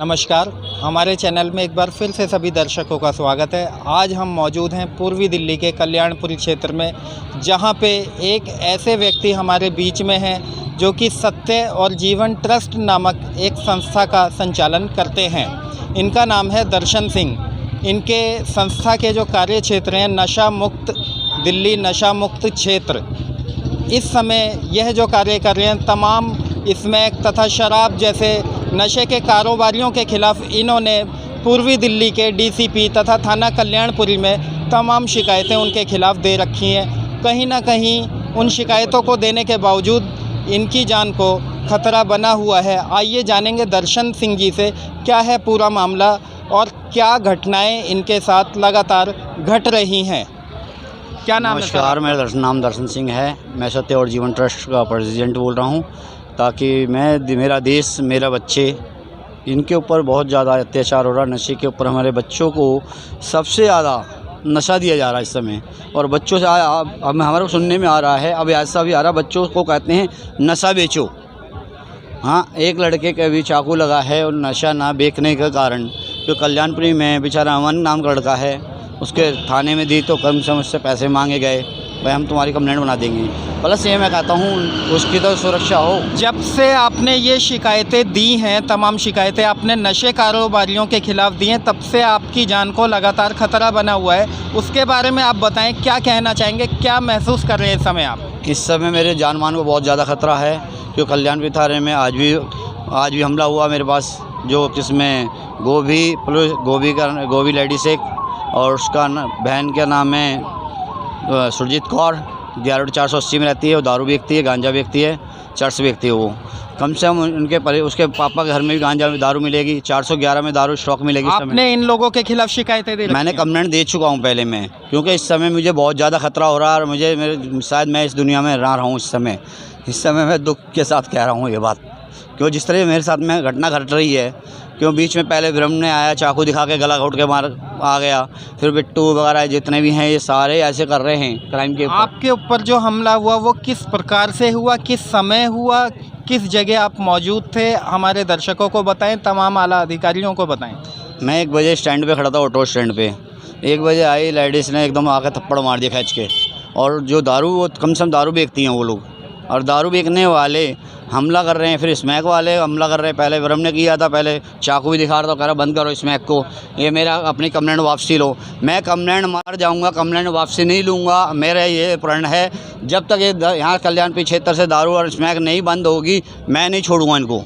नमस्कार, हमारे चैनल में एक बार फिर से सभी दर्शकों का स्वागत है। आज हम मौजूद हैं पूर्वी दिल्ली के कल्याणपुरी क्षेत्र में, जहां पे एक ऐसे व्यक्ति हमारे बीच में हैं जो कि सत्य और जीवन ट्रस्ट नामक एक संस्था का संचालन करते हैं। इनका नाम है दर्शन सिंह। इनके संस्था के जो कार्य क्षेत्र हैं नशा मुक्त दिल्ली, नशा मुक्त क्षेत्र। इस समय यह जो कार्य कर रहे हैं तमाम स्मैक तथा शराब जैसे नशे के कारोबारियों के खिलाफ इन्होंने पूर्वी दिल्ली के डीसीपी तथा थाना कल्याणपुरी में तमाम शिकायतें उनके खिलाफ दे रखी हैं। कहीं ना कहीं उन शिकायतों को देने के बावजूद इनकी जान को खतरा बना हुआ है। आइए जानेंगे दर्शन सिंह जी से क्या है पूरा मामला और क्या घटनाएं इनके साथ लगातार घट रही हैं। क्या नाम है? नमस्कार, मेरा नाम दर्शन सिंह है। मैं सत्य और जीवन ट्रस्ट का प्रेसिडेंट बोल रहा हूं, ताकि मेरा देश, मेरा बच्चे, इनके ऊपर बहुत ज़्यादा अत्याचार हो रहा है। नशे के ऊपर हमारे बच्चों को सबसे ज़्यादा नशा दिया जा रहा है इस समय। और बच्चों से अब हमारे को सुनने में आ रहा है, अब ऐसा भी आ रहा है, बच्चों को कहते हैं नशा बेचो। हाँ, एक लड़के के भी चाकू लगा है और नशा ना बेचने के कारण, जो कल्याणपुरी में बेचारा अमन नाम का लड़का है, उसके थाने में दी तो कम से मुझसे पैसे मांगे गए, भाई हम तुम्हारी कंप्लेंट बना देंगे। प्लस ये मैं कहता हूँ उसकी तो सुरक्षा हो। जब से आपने ये शिकायतें दी हैं, तमाम शिकायतें आपने नशे कारोबारियों के खिलाफ दी हैं, तब से आपकी जान को लगातार खतरा बना हुआ है। उसके बारे में आप बताएं, क्या कहना चाहेंगे, क्या महसूस कर रहे हैं इस समय आप? इस समय मेरे जान मान को बहुत ज़्यादा खतरा है, क्योंकि कल्याणपुरी थाने में आज भी हमला हुआ मेरे पास, जो किसमें गोभी लेडीज एक, और उसका बहन का नाम है सुरजीत कौर, 11/480 में रहती है। वो दारू बेचती है, गांजा बेचती है, चर्च बेचती है। वो कम से कम उसके पापा के घर में भी गांजा में दारू मिलेगी, 411 में दारू स्टॉक मिलेगी। आपने इन लोगों के खिलाफ शिकायतें दी? मैंने कंप्लेंट दे चुका हूं पहले मैं, क्योंकि इस समय मुझे बहुत ज़्यादा खतरा हो रहा है और शायद मैं इस दुनिया में रह रहा हूँ इस समय मैं दुख के साथ कह रहा हूँ ये बात, क्यों जिस तरह मेरे साथ में घटना घट रही है। क्यों बीच में पहले ब्रह्म ने आया, चाकू दिखा के गला घोट के मार आ गया, फिर बिट्टू वगैरह जितने भी हैं ये सारे ऐसे कर रहे हैं क्राइम के ऊपर। आपके ऊपर जो हमला हुआ वो किस प्रकार से हुआ, किस समय हुआ, किस जगह आप मौजूद थे? हमारे दर्शकों को बताएं, तमाम आला अधिकारियों को बताएं। मैं 1 बजे स्टैंड पे खड़ा था, ऑटो स्टैंड पे। 1 बजे आई लेडीज़ ने एकदम आके थप्पड़ मार दिया खींच के। और जो दारू, वो कम से कम दारू बेचती हैं वो लोग, और दारू बेचने वाले हमला कर रहे हैं। फिर स्मैक वाले हमला कर रहे हैं। पहले ब्रह्म ने किया था, पहले चाकू भी दिखा रहा था, कह रहा बंद करो स्मैक को, ये मेरा अपनी कंप्लेंट वापसी लो। मैं कंप्लेंट मार जाऊंगा, कंप्लेंट वापसी नहीं लूँगा। मेरा ये प्रण है, जब तक ये यहाँ कल्याणपुरी क्षेत्र से दारू और स्मैक नहीं बंद होगी, मैं नहीं छोड़ूंगा इनको।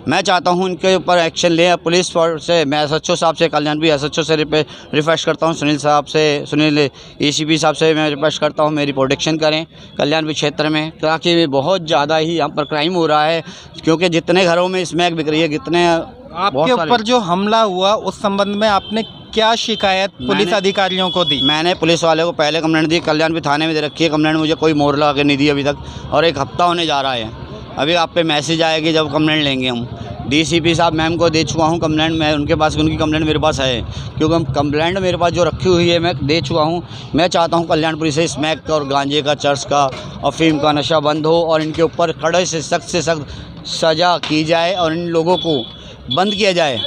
मैं चाहता हूं इनके ऊपर एक्शन लें। पुलिस से मैं एसएचओ साहब से, कल्याणपुरी एसएचओ से रिक्वेस्ट करता हूं, सुनील एसीपी साहब से मैं रिक्वेस्ट करता हूं, मेरी प्रोटेक्शन करें कल्याणपुरी क्षेत्र में, ताकि बहुत ज़्यादा ही यहाँ पर क्राइम हो रहा है। क्योंकि जितने घरों में स्मैक बिक रही है, कितने आपके ऊपर जो हमला हुआ उस संबंध में आपने क्या शिकायत पुलिस अधिकारियों को दी? मैंने पुलिस वाले को पहले कंप्लेंट दी, कल्याणपुरी थाने में दे रखी है कंप्लेंट, मुझे कोई मोहर लगा के नहीं दी अभी तक, और 1 हफ्ता होने जा रहा है। अभी आप पे मैसेज आएगी जब कंप्लेंट लेंगे हम। डीसीपी साहब मैम को दे चुका हूँ कंप्लेंट, मैं उनके पास, उनकी कंप्लेंट मेरे पास है, क्योंकि हम कंप्लेंट मेरे पास जो रखी हुई है मैं दे चुका हूँ। मैं चाहता हूँ कल्याणपुरी से स्मैक और गांजे का, चर्च का, अफीम का नशा बंद हो, और इनके ऊपर कड़े से सख्त सज़ा की जाए और इन लोगों को बंद किया जाए।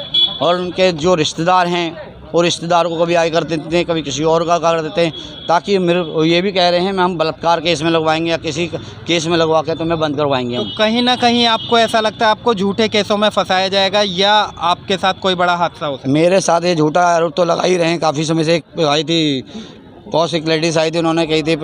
और उनके जो रिश्तेदार हैं, और रिश्तेदार को कभी आगे कर देते हैं, कभी किसी और का कर देते हैं, ताकि मेरे ये भी कह रहे हैं हम बलात्कार केस में लगवाएंगे या किसी केस में लगवा के तो मैं बंद करवाएंगे। तो कहीं ना कहीं आपको ऐसा लगता है आपको झूठे केसों में फंसाया जाएगा, या आपके साथ कोई बड़ा हादसा हो सकता है? मेरे साथ ये झूठा आरोप तो लगा ही रहे हैं काफ़ी समय से। एक आई थी बहुत सी लेडीज़ आई थी, उन्होंने कही थी,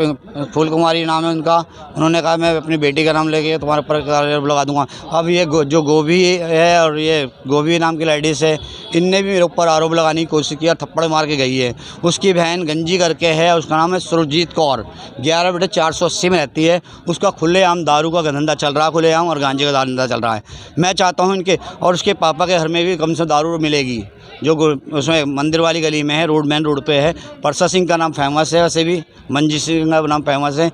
फूल कुमारी नाम है उनका, उन्होंने कहा मैं अपनी बेटी का नाम लेके तुम्हारे ऊपर आरोप लगा दूंगा। अब ये जो गोभी है और ये गोभी नाम की लेडीज़ है, इनने भी मेरे ऊपर आरोप लगाने की कोशिश किया, थप्पड़ मार के गई है। उसकी बहन गंजी करके है, उसका नाम है सुरजीत कौर, 11/480 में रहती है। उसका खुलेआम दारू का धंधा चल रहा है, खुलेआम, और गांजे का धंधा चल रहा है। मैं चाहता हूँ इनके और उसके पापा के घर में भी कम से दारू मिलेगी, जो उसमें मंदिर वाली गली में है, मेन रोड पे है। परसा सिंह का नाम फेमस है, वैसे भी मंजीत सिंह का नाम फेमस है।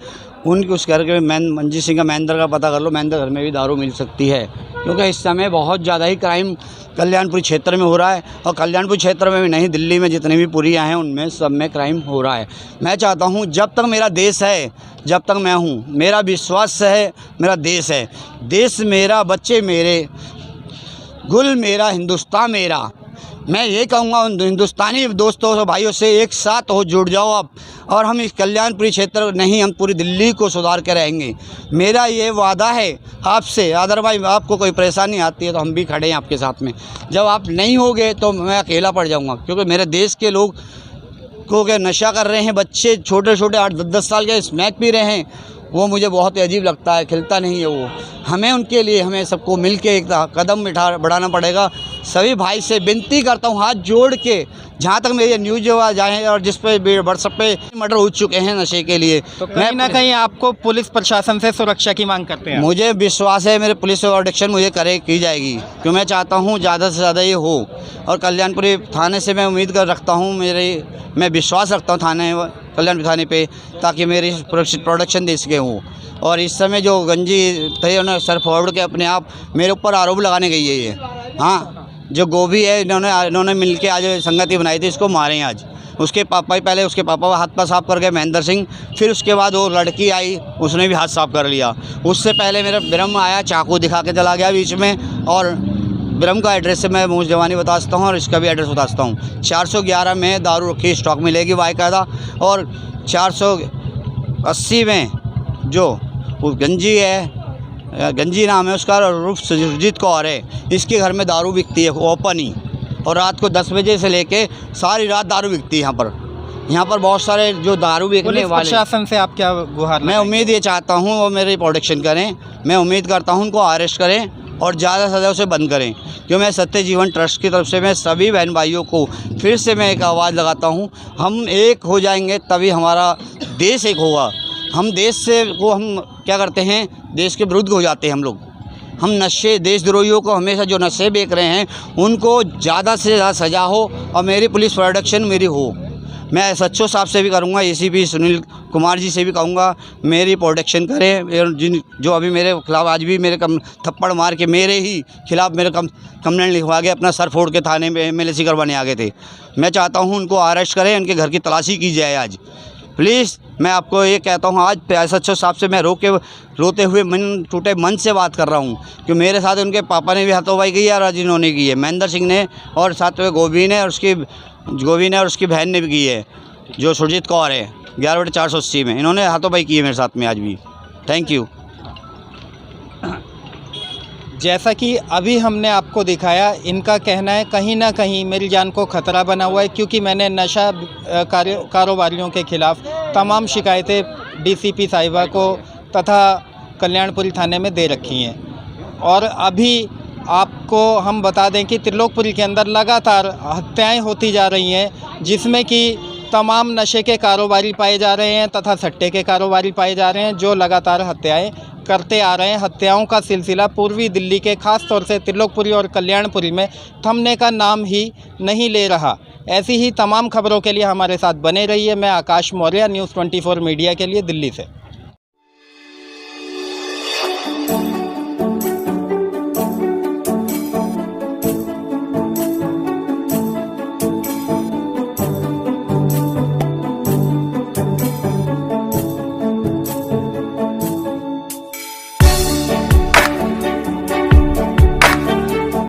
उनके उस घर के मंजीत सिंह का महेंद्र का पता कर लो, महेंद्र घर में भी दारू मिल सकती है, क्योंकि इस समय बहुत ज़्यादा ही क्राइम कल्याणपुरी क्षेत्र में हो रहा है। और कल्याणपुरी क्षेत्र में भी नहीं, दिल्ली में जितनी भी पुरियाँ हैं उनमें सब में क्राइम हो रहा है। मैं चाहता हूँ जब तक मेरा देश है, जब तक मैं हूँ, मेरा विश्वास है, मेरा देश है, देश मेरा, बच्चे मेरे, गुल मेरा हिंदुस्तान मेरा। मैं ये कहूँगा उन हिंदुस्तानी दोस्तों और भाइयों से, एक साथ हो जुड़ जाओ आप, और हम इस कल्याणपुरी क्षेत्र नहीं, हम पूरी दिल्ली को सुधार के रहेंगे। मेरा ये वादा है आपसे। अदरवाइज आपको कोई परेशानी आती है तो हम भी खड़े हैं आपके साथ में। जब आप नहीं होगे तो मैं अकेला पड़ जाऊँगा, क्योंकि मेरे देश के लोग को के नशा कर रहे हैं, बच्चे छोटे छोटे 8-10 साल के स्मैक पी रहे हैं, वो मुझे बहुत ही अजीब लगता है, खिलता नहीं है वो। हमें उनके लिए हमें सबको मिल के एक कदम बढ़ाना पड़ेगा। सभी भाई से विनती करता हूँ हाथ जोड़ के, जहाँ तक मेरी न्यूज़ जो जाए, और जिस पे व्हाट्सएप पे मर्डर हो चुके हैं नशे के लिए, तो कहीं ना कहीं आपको पुलिस प्रशासन से सुरक्षा की मांग करते हैं। मुझे विश्वास है मेरे पुलिस प्रोटेक्शन मुझे की जाएगी, क्योंकि मैं चाहता हूँ ज़्यादा से ज़्यादा ये हो। और कल्याणपुरी थाने से मैं उम्मीद रखता हूँ, मैं विश्वास रखता हूँ कल्याणपुरी थाने पे, ताकि मेरी प्रोडक्शन दे सके हूँ। और इस समय जो गंजी थे उन्होंने सर फॉरवर्ड के अपने आप मेरे ऊपर आरोप लगाने गई है ये। हाँ, जो गोभी है इन्होंने मिलके आज संगति बनाई थी, इसको मारें आज। उसके पापा ही पहले, उसके पापा हाथ पाँव साफ़ कर गए महेंद्र सिंह, फिर उसके बाद वो लड़की आई, उसने भी हाथ साफ़ कर लिया। उससे पहले मेरा ब्रह्म आया, चाकू दिखा के चला गया बीच में। और ब्रह्म का एड्रेस से मैं मुँह जवानी बता सकता हूँ, और इसका भी एड्रेस बता सकता हूँ। 411 में दारू रखी स्टॉक मिलेगी बाकायदा, और 480 में जो वो गंजी है, गंजी नाम है उसका, रूफ सुरजीत कौर है, इसके घर में दारू बिकती है ओपन ही, और रात को 10 बजे से लेके सारी रात दारू बिकती है यहाँ पर बहुत सारे जो दारू बिकने वाले। प्रशासन से आप क्या गुहार? मैं उम्मीद ये चाहता हूँ वो मेरी प्रोटेक्शन करें। मैं उम्मीद करता हूँ उनको अरेस्ट करें और ज़्यादा से ज़्यादा उसे बंद करें, क्योंकि मैं सत्य जीवन ट्रस्ट की तरफ से मैं सभी बहन भाइयों को फिर से मैं एक आवाज़ लगाता हूँ, हम एक हो जाएंगे तभी हमारा देश एक होगा। हम देश से को हम क्या करते हैं, देश के विरुद्ध हो जाते हैं हम लोग। हम नशे, देशद्रोहियों को हमेशा जो नशे बेच रहे हैं उनको ज़्यादा से ज़्यादा सज़ा हो, और मेरी पुलिस प्रोटेक्शन मेरी हो। मैं एसएचओ साहब से भी करूँगा, एसीपी सुनील कुमार जी से भी कहूँगा मेरी प्रोटेक्शन करें। जिन जो अभी मेरे खिलाफ आज भी मेरे थप्पड़ मार के मेरे ही खिलाफ मेरे कंप्लेंट लिखवा के अपना सर फोड़ के थाने में MLC करवाने आ गए थे, मैं चाहता हूँ उनको अरेस्ट करें, उनके घर की तलाशी की जाए आज प्लीज़। मैं आपको ये कहता हूँ, आज एसएचओ साहब से मैं रोते हुए टूटे मन से बात कर रहा हूँ, कि मेरे साथ उनके पापा ने भी हाथोपाई की है और आज इन्होंने की है, महेंद्र सिंह ने, और साथ में गोभी ने और उसकी बहन ने भी की है, जो सुरजीत कौर है 11/480 में, इन्होंने हाथोपाई की है मेरे साथ में आज भी। Thank you. जैसा कि अभी हमने आपको दिखाया, इनका कहना है कहीं ना कहीं मेरी जान को खतरा बना हुआ है, क्योंकि मैंने नशा कारोबारियों के खिलाफ तमाम शिकायतें DCP साहिबा को तथा कल्याणपुरी थाने में दे रखी हैं। और अभी आपको हम बता दें कि त्रिलोकपुरी के अंदर लगातार हत्याएं होती जा रही हैं, जिसमें कि तमाम नशे के कारोबारी पाए जा रहे हैं तथा सट्टे के कारोबारी पाए जा रहे हैं, जो लगातार हत्याएं करते आ रहे हैं। हत्याओं का सिलसिला पूर्वी दिल्ली के खास तौर से त्रिलोकपुरी और कल्याणपुरी में थमने का नाम ही नहीं ले रहा। ऐसी ही तमाम खबरों के लिए हमारे साथ बने रहिए। मैं आकाश मौर्य, न्यूज़ 24 मीडिया के लिए दिल्ली से।